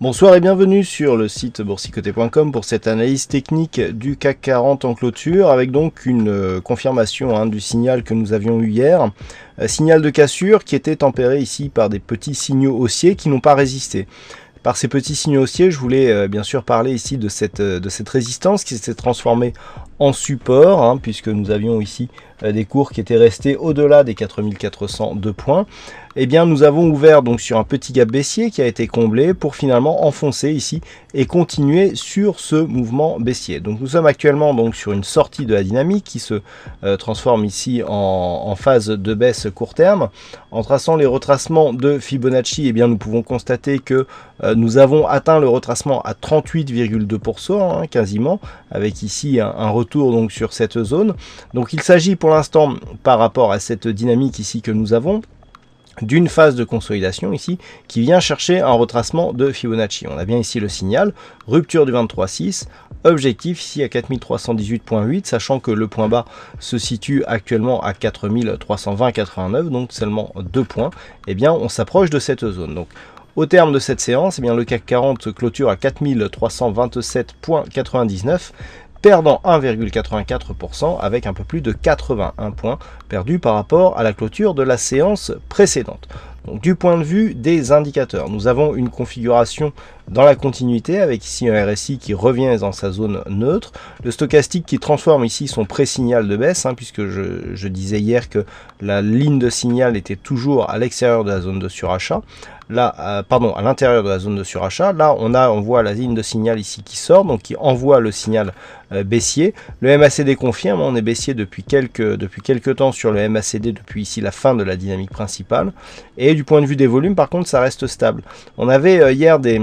Bonsoir et bienvenue sur le site boursicoté.com pour cette analyse technique du CAC 40 en clôture avec donc une confirmation du signal que nous avions eu hier. Signal de cassure qui était tempéré ici par des petits signaux haussiers qui n'ont pas résisté. Par ces petits signaux haussiers, je voulais bien sûr parler ici de cette résistance qui s'est transformée en support, puisque nous avions ici des cours qui étaient restés au-delà des 4402 points. Eh bien, nous avons ouvert donc sur un petit gap baissier qui a été comblé pour finalement enfoncer ici et continuer sur ce mouvement baissier. Donc, nous sommes actuellement donc sur une sortie de la dynamique qui se transforme ici en phase de baisse court terme. En traçant les retracements de Fibonacci, eh bien, nous pouvons constater que nous avons atteint le retracement à 38,2%, quasiment, avec ici un retour donc sur cette zone. Donc, il s'agit pour l'instant, par rapport à cette dynamique ici que nous avons, d'une phase de consolidation ici qui vient chercher un retracement de Fibonacci. On a bien ici le signal, rupture du 23,6, objectif ici à 4318,8, sachant que le point bas se situe actuellement à 4320,89, donc seulement 2 points. Eh bien, on s'approche de cette zone. Donc, au terme de cette séance, eh bien, le CAC 40 clôture à 4327,99, perdant 1,84% avec un peu plus de 81 points perdus par rapport à la clôture de la séance précédente. Donc, du point de vue des indicateurs, nous avons une configuration dans la continuité avec ici un RSI qui revient dans sa zone neutre, le stochastique qui transforme ici son pré-signal de baisse, puisque je disais hier que la ligne de signal était toujours à l'extérieur de la zone de surachat. Là, à l'intérieur de la zone de surachat. Là, on voit la ligne de signal ici qui sort, donc qui envoie le signal baissier. Le MACD confirme, on est baissier depuis quelques temps sur le MACD depuis ici la fin de la dynamique principale. Et du point de vue des volumes, par contre, ça reste stable. On avait hier des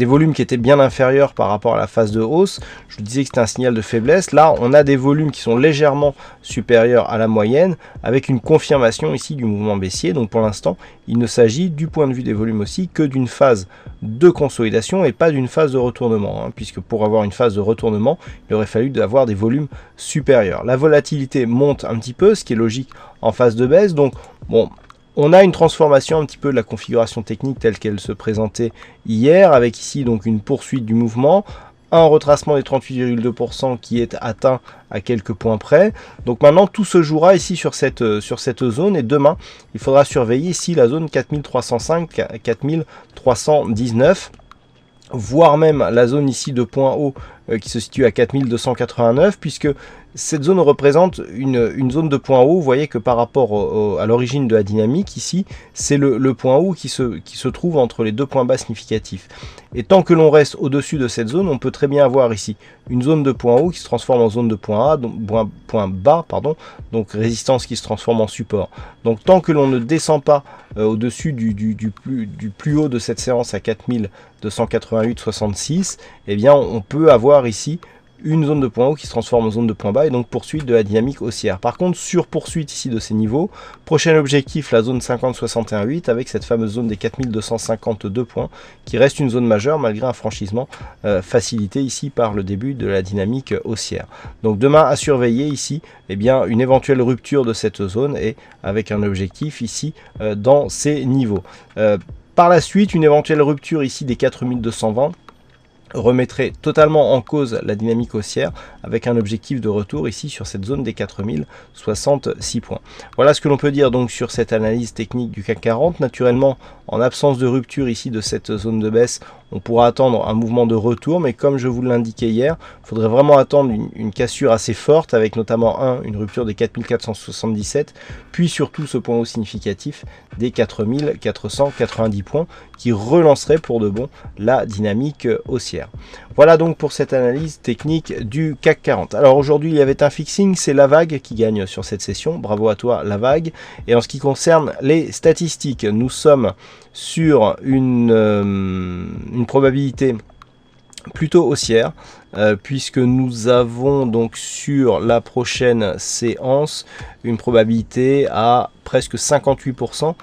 volumes qui étaient bien inférieurs par rapport à la phase de hausse. Je vous disais que c'était un signal de faiblesse. Là, on a des volumes qui sont légèrement supérieurs à la moyenne, avec une confirmation ici du mouvement baissier. Donc pour l'instant, il ne s'agit du point de vue des volumes aussi que d'une phase de consolidation et pas d'une phase de retournement, puisque pour avoir une phase de retournement, il aurait fallu avoir des volumes supérieurs. La volatilité monte un petit peu, ce qui est logique en phase de baisse. Donc bon, on a une transformation un petit peu de la configuration technique telle qu'elle se présentait hier, avec ici donc une poursuite du mouvement, un retracement des 38,2% qui est atteint à quelques points près. Donc maintenant tout se jouera ici sur cette zone, et demain il faudra surveiller ici la zone 4305, 4319, voire même la zone ici de point haut qui se situe à 4289, puisque cette zone représente une zone de point haut. Vous voyez que par rapport à l'origine de la dynamique ici, c'est le point haut qui se trouve entre les deux points bas significatifs. Et tant que l'on reste au-dessus de cette zone, on peut très bien avoir ici une zone de point haut qui se transforme en zone de point bas, donc résistance qui se transforme en support. Donc tant que l'on ne descend pas au-dessus du plus haut de cette séance à 4288,66, eh bien on peut avoir ici une zone de point haut qui se transforme en zone de point bas et donc poursuite de la dynamique haussière. Par contre, sur poursuite ici de ces niveaux, prochain objectif la zone 50,61,8 avec cette fameuse zone des 4252 points qui reste une zone majeure malgré un franchissement facilité ici par le début de la dynamique haussière. Donc demain à surveiller ici, eh bien une éventuelle rupture de cette zone et avec un objectif ici dans ces niveaux. Par la suite, une éventuelle rupture ici des 4220 remettrait totalement en cause la dynamique haussière avec un objectif de retour ici sur cette zone des 4066 points. Voilà ce que l'on peut dire donc sur cette analyse technique du CAC 40. Naturellement, en absence de rupture ici de cette zone de baisse, on pourra attendre un mouvement de retour, mais comme je vous l'indiquais hier, il faudrait vraiment attendre une cassure assez forte avec notamment une rupture des 4477, puis surtout ce point haut significatif des 4490 points qui relancerait pour de bon la dynamique haussière. Voilà donc pour cette analyse technique du CAC 40. Alors aujourd'hui il y avait un fixing, c'est la vague qui gagne sur cette session, bravo à toi la vague. Et en ce qui concerne les statistiques, nous sommes sur une probabilité plutôt haussière, puisque nous avons donc sur la prochaine séance une probabilité à presque 58%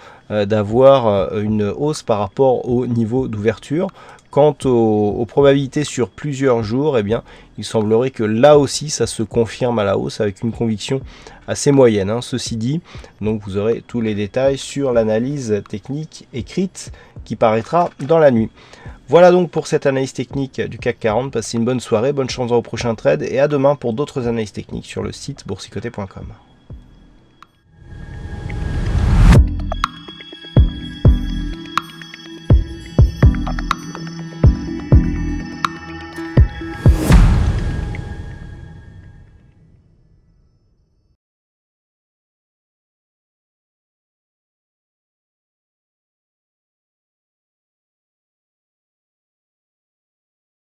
d'avoir une hausse par rapport au niveau d'ouverture. Quant aux probabilités sur plusieurs jours, eh bien, il semblerait que là aussi ça se confirme à la hausse avec une conviction assez moyenne. Ceci dit, donc vous aurez tous les détails sur l'analyse technique écrite qui paraîtra dans la nuit. Voilà donc pour cette analyse technique du CAC 40. Passez une bonne soirée, bonne chance au prochain trade et à demain pour d'autres analyses techniques sur le site boursicoté.com.